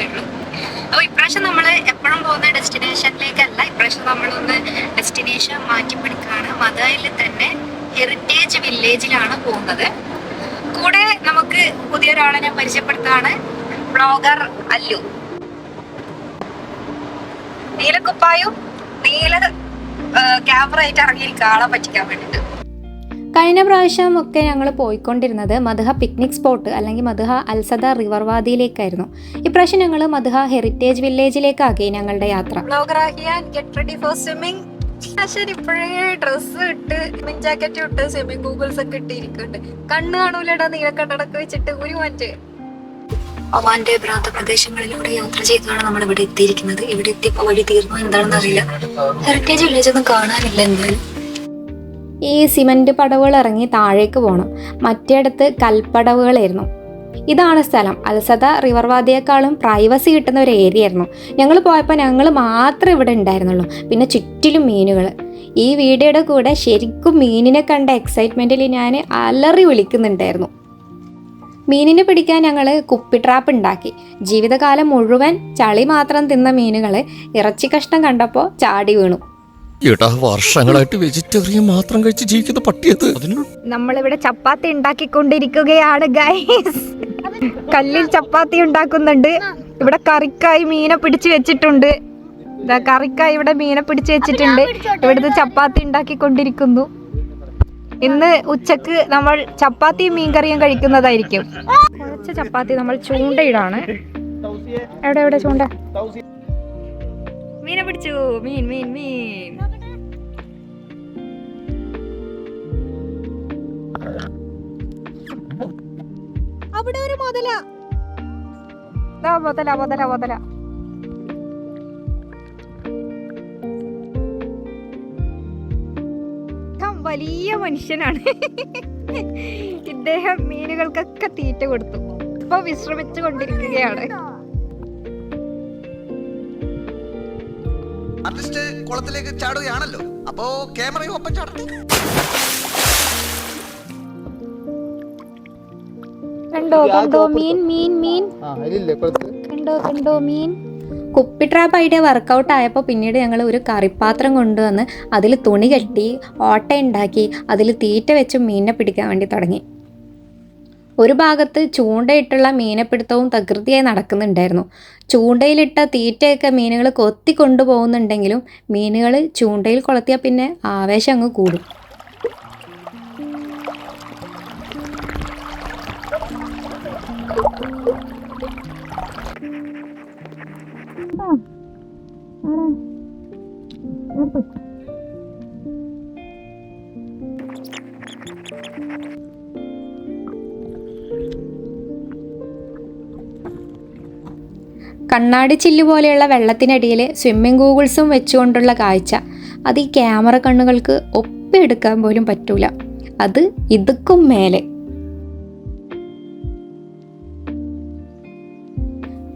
ഉള്ളൂ. അപ്പോൾ ഇപ്രാവശ്യം നമ്മൾ എപ്പോഴും പോകുന്ന ഡെസ്റ്റിനേഷനിലേക്കല്ല, ഇപ്രാവശ്യം നമ്മളൊന്ന് ഡെസ്റ്റിനേഷൻ മാറ്റിപ്പിടിക്കുകയാണ്. മദായിൽ തന്നെ ഹെറിറ്റേജ് വില്ലേജിലാണ് പോകുന്നത്. കൂടെ നമുക്ക് പുതിയൊരാളെ ഞാൻ പരിചയപ്പെടുത്താണ്, ബ്ലോഗർ അല്ലു. നീലക്കുപ്പായും നീല ക്യാമറ ആയിട്ട് ഇറങ്ങിയിരിക്കുക ആളെ പറ്റിക്കാൻ വേണ്ടിയിട്ട്. കഴിഞ്ഞ പ്രാവശ്യം ഒക്കെ ഞങ്ങൾ പോയിക്കൊണ്ടിരുന്നത് മദ്ഹ പിക്നിക് സ്പോട്ട് അല്ലെങ്കിൽ മദ്ഹ അൽസദ റിവർ വാദിയിലേക്കായിരുന്നു. ഇപ്രാവശ്യം ഞങ്ങൾ മദ്ഹ ഹെറിറ്റേജ് വില്ലേജിലേക്കാക്കി ഞങ്ങളുടെ യാത്ര. ബ്ലോഗർ ആക്കിയാൻ ഗെറ്റ് റെഡി ഫോർ സ്വിമ്മിങ്. ശരി, ഇപ്പോഴേ ഡ്രസ്സ് ഇട്ട് സ്വിമ്മിങ് ജാക്കറ്റ് ഇട്ട് സ്വിമ്മിങ് ഗൂഗിൾസ് ഒക്കെ ഇട്ടിരിക്കുന്നുണ്ട്. കണ്ണ് കാണൂലടാ നീലക്കണ്ണടക്ക് വെച്ചിട്ട് ഒരു മാറ്റ്. ഒമാന്റെ പ്രാന്തപ്രദേശങ്ങളിലൂടെ യാത്ര ചെയ്താണ് നമ്മൾ ഇവിടെ എത്തിയിരിക്കുന്നത്. ഇവിടെ എത്തിയപ്പോൾ വഴി തീർന്നു എന്താണെന്ന് അറിയില്ല. ഹെറിറ്റേജ് വില്ലേജ് ഒന്നും കാണാനില്ല. എന്തായാലും ഈ സിമന്റ് പടവുകൾ ഇറങ്ങി താഴേക്ക് പോകണം. മറ്റേടത്ത് കൽപ്പടവുകളായിരുന്നു. ഇതാണ് സ്ഥലം. അൽസദ റിവർ വാദിയേക്കാളും പ്രൈവസി കിട്ടുന്ന ഒരു ഏരിയ ആയിരുന്നു. ഞങ്ങൾ പോയപ്പോൾ ഞങ്ങൾ മാത്രമേ ഇവിടെ ഉണ്ടായിരുന്നുള്ളൂ. പിന്നെ ചുറ്റിലും മീനുകൾ. ഈ വീഡിയോയുടെ കൂടെ ശരിക്കും മീനിനെ കണ്ട എക്സൈറ്റ്മെൻറ്റിൽ ഞാൻ അലറി വിളിക്കുന്നുണ്ടായിരുന്നു. മീനിനെ പിടിക്കാൻ ഞങ്ങൾ കുപ്പി ട്രാപ്പ് ഉണ്ടാക്കി. ജീവിതകാലം മുഴുവൻ ചളി മാത്രം തിന്ന മീനുകൾ ഇറച്ചി കഷ്ണം കണ്ടപ്പോൾ ചാടി വീണു. വർഷങ്ങളായിട്ട് വെജിറ്റേറിയൻ മാത്രം കഴിച്ച് ജീവിക്കുന്ന പട്ടിയത്. നമ്മളിവിടെ ചപ്പാത്തി ഉണ്ടാക്കിക്കൊണ്ടിരിക്കുകയാണ് ഗൈസ്. കല്ലിൽ ചപ്പാത്തി ഉണ്ടാക്കുന്നുണ്ട്. ഇവിടെ കറിക്കായി മീനെ പിടിച്ച് വെച്ചിട്ടുണ്ട്. കറിക്കായി ഇവിടെ മീനെ പിടിച്ച് വെച്ചിട്ടുണ്ട്. ഇവിടുത്തെ ചപ്പാത്തി ഉണ്ടാക്കിക്കൊണ്ടിരിക്കുന്നു. ഇന്ന് ഉച്ചക്ക് നമ്മൾ ചപ്പാത്തിയും മീൻകറിയും കഴിക്കുന്നതായിരിക്കും. കുറച്ച് ചപ്പാത്തി നമ്മൾ ചൂണ്ടയിടാണ്. എവിടെ എവിടെ ചൂണ്ട? മീനെ പിടിച്ചു. മീൻ മീൻ മീൻ. അവിടെ ഒരു മുതല. മുതല മുതല മുതല. വലിയ മനുഷ്യനാണ് ഇദ്ദേഹം. മീനുകൾക്കൊക്കെ തീറ്റ കൊടുത്തു. ഇപ്പൊ വിശ്രമിച്ചു കൊണ്ടിരിക്കുകയാണ്. ആർട്ടിസ്റ്റ് കുളത്തിലേക്ക് ചാടുകയാണല്ലോ, അപ്പോ ക്യാമറയും ഒപ്പം ചാടട്ടെ. കണ്ടോ കണ്ടോ മീൻ മീൻ മീൻ. കണ്ടോ കണ്ടോ മീൻ. കുപ്പി ട്രാപ്പ് ഐഡിയ വർക്കൗട്ട് ആയപ്പോൾ പിന്നീട് ഞങ്ങൾ ഒരു കറിപ്പാത്രം കൊണ്ടുവന്ന് അതിൽ തുണി കെട്ടി ഓട്ട ഉണ്ടാക്കി അതിൽ തീറ്റ വെച്ച് മീനിനെ പിടിക്കാൻ വേണ്ടി തുടങ്ങി. ഒരു ഭാഗത്ത് ചൂണ്ടയിട്ടുള്ള മീനെപ്പിടുത്തവും തകൃതിയായി നടക്കുന്നുണ്ടായിരുന്നു. ചൂണ്ടയിലിട്ട തീറ്റയൊക്കെ മീനുകൾ കൊത്തി കൊണ്ടുപോകുന്നുണ്ടെങ്കിലും മീനുകൾ ചൂണ്ടയിൽ കൊളത്തിയാൽ പിന്നെ ആവേശം അങ്ങ് കൂടും. കണ്ണാടി ചില്ല് പോലെയുള്ള വെള്ളത്തിനടിയിൽ സ്വിമ്മിംഗ് ഗൂഗിൾസും വെച്ചുകൊണ്ടുള്ള കാഴ്ച അത് ഈ ക്യാമറ കണ്ണുകൾക്ക് ഒപ്പിയെടുക്കാൻ പോലും പറ്റൂല. അത് ഇതുക്കും മേലെ.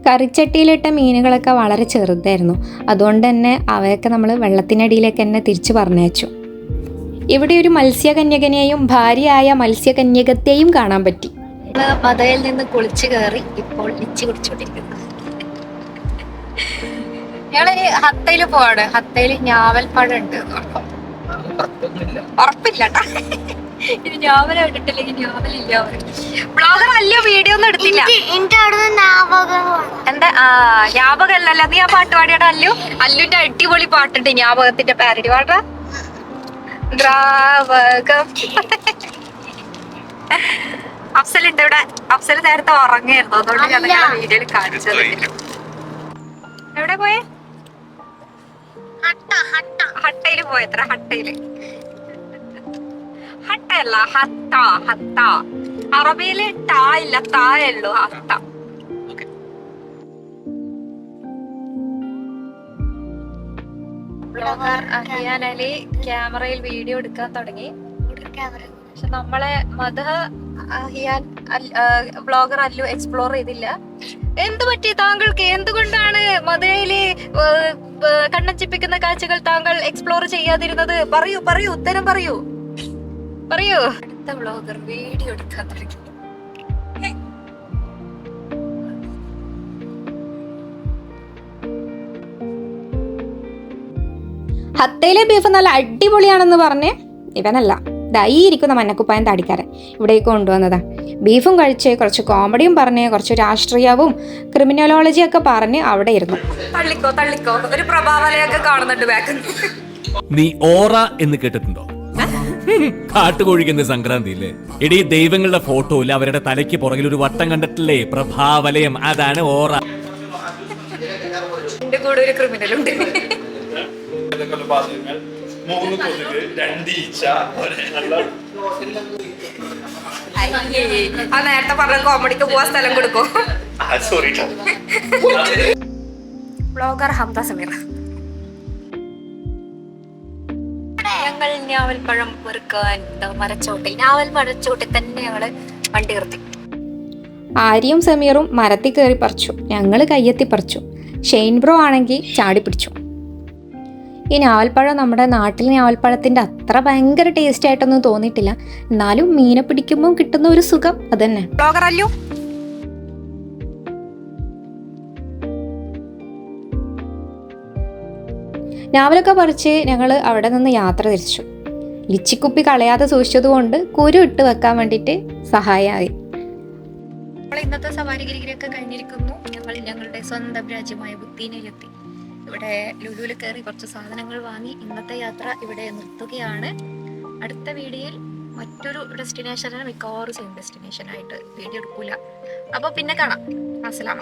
കറിച്ചട്ടിയിലിട്ട മീനുകളൊക്കെ വളരെ ചെറുതായിരുന്നു. അതുകൊണ്ട് തന്നെ അവയൊക്കെ നമ്മൾ വെള്ളത്തിനടിയിലേക്ക് തന്നെ തിരിച്ചു പറഞ്ഞയച്ചു. ഇവിടെ ഒരു മത്സ്യകന്യകനെയും ഭാര്യയായ മത്സ്യകന്യകത്തെയും കാണാൻ പറ്റി. മദയിൽ നിന്ന് കുളിച്ചു കയറി ഇപ്പോൾ ലിച്ചി കുടിച്ചോണ്ടിരിക്കുന്നു. ഞങ്ങളൊരു ഹത്തയില് പോവാണ്. ഹത്തയില് ഞാവൽപ്പഴം ഉണ്ട്. ഉറപ്പില്ല ഇത് ഞാവൽ ഇട്ടിട്ടില്ലെങ്കിൽ ഞാവലില്ല. ബ്ലോഗർ അല്ലയോ വീഡിയോ ഒന്നും എടുത്തില്ല. എന്താ ഞാപകമല്ലല്ലോ. നീ ആ പാട്ട് പാടിയാടാ അല്ലു. അല്ലുന്റെ അടിപൊളി പാട്ടുണ്ട് ഞാപകത്തിന്റെ പാരഡി പാടാ. ദ്രാവകം. അഫ്സലുണ്ട് ഇവിടെ. അഫ്സൽ നേരത്തെ ഉറങ്ങായിരുന്നു, അതുകൊണ്ട് ഞാൻ വീഡിയോയിൽ കാണിച്ചത്. എവിടെ പോയേ? ഹട്ടയില് പോയത്ര. ഹട്ടയില് ഹട്ടയല്ല ഹത്ത. ഹത്ത അറബിയില് ടാ ഇല്ല, താ ഉള്ളൂ. ഹത്ത. ബ്ലോഗർ അഹിയാൻ അലി ക്യാമറയിൽ വീഡിയോ എടുക്കാൻ തുടങ്ങി. പക്ഷെ നമ്മളെ Madaha Ahiyan blogger Allu explore ചെയ്തില്ല. എന്ത് പറ്റി താങ്കൾക്ക്? എന്തുകൊണ്ടാണ് മദയിലെ കണ്ണഞ്ചിപ്പിക്കുന്ന കാഴ്ചകൾ താങ്കൾ എക്സ്പ്ലോർ ചെയ്യാതിരുന്നത്? പറയൂ പറയൂ, ഉത്തരം പറയൂ പറയൂ. അടുത്ത ബ്ലോഗർ വീഡിയോ എടുക്കാൻ തുടങ്ങി. ഹത്തയിലെ ബീഫ് നല്ല അടിപൊളിയാണെന്ന് പറഞ്ഞ് ഇവനല്ല ദായി ഇരിക്കുന്ന മഞ്ഞക്കുപ്പായം താടിക്കാരൻ ഇവിടേക്ക് കൊണ്ടുവന്നതാ. ബീഫും കഴിച്ച് കുറച്ച് കോമഡിയും പറഞ്ഞ് കുറച്ച് രാഷ്ട്രീയവും ക്രിമിനോളജിയും ഒക്കെ പറഞ്ഞ് അവിടെ ഇരുന്നു. തള്ളിക്കോ തള്ളിക്കോ, ഒരു പ്രഭാവലയൊക്കെ കാണുന്നുണ്ട് ബാക്കിൽ. നീ ഓറ എന്ന് കേട്ടിട്ടുണ്ടോ? കാട്ടുകോഴിക്കുന്ന സംക്രാന്തി ഇല്ലേ? എടീ, ദൈവങ്ങളുടെ ഫോട്ടോയിൽ അവരുടെ തലയ്ക്ക് പുറകിൽ ഒരു വട്ടം കണ്ടിട്ടില്ലേ? പ്രഭാവലയം, അതാണ് ഓറ. എന്റെ കൂടെ ഒരു ക്രിമിനലുണ്ട്. ആ നേരത്തെ പറഞ്ഞ കോമഡിക്ക് പോവാൻ സ്ഥലം കൊടുക്കോ? ബ്ലോഗർ ഹംദ സമീർ. ഞങ്ങൾ ഞാവൽപ്പഴം പെറുക്കാൻ ഞാവൽ മരച്ചോട്ടിൽ തന്നെ ഞങ്ങള് വണ്ടി നിർത്തി. ആര്യയും സമീറും മരത്തിൽ കയറി പറിച്ചു, ഞങ്ങൾ കയ്യെത്തി പറിച്ചു. ഷെയ്ൻ ബ്രോ ആണെങ്കിൽ ചാടി പിടിച്ചു. ഈ ഞാവൽപ്പഴം നമ്മുടെ നാട്ടിൽ ഞാവൽപ്പഴത്തിൻ്റെ അത്ര ഭയങ്കര ടേസ്റ്റ് ആയിട്ടൊന്നും തോന്നിയിട്ടില്ല. എന്നാലും മീനെ പിടിക്കുമ്പോൾ കിട്ടുന്ന ഒരു സുഖം അതന്നെ. ബ്ലോഗർ അല്ലു. ഞാവലൊക്കെ പറിച്ച് ഞങ്ങൾ അവിടെ നിന്ന് യാത്ര തിരിച്ചു. ലിച്ചിക്കുപ്പി കളയാതെ സൂക്ഷിച്ചതുകൊണ്ട് കുരു ഇട്ട് വെക്കാൻ വേണ്ടിയിട്ട് സഹായമായി. ഇന്നത്തെ സവാരിഗിരിയൊക്കെ കഴിഞ്ഞിരിക്കുന്നു. ഞങ്ങൾ ഞങ്ങളുടെ സ്വന്തം രാജ്യമായ ബുദ്ധീനയിലെത്തി. ഇവിടെ ലുലുവിൽ കയറി കുറച്ച് സാധനങ്ങൾ വാങ്ങി ഇന്നത്തെ യാത്ര ഇവിടെ നിർത്തുകയാണ്. അടുത്ത വീഡിയോയിൽ മറ്റൊരു ഡെസ്റ്റിനേഷനാണ്, മിക്കവാറും സെയിം ഡെസ്റ്റിനേഷൻ ആയിട്ട് വീഡിയോ എടുക്കൂല. അപ്പോൾ പിന്നെ കാണാം. അസ്സലാമ.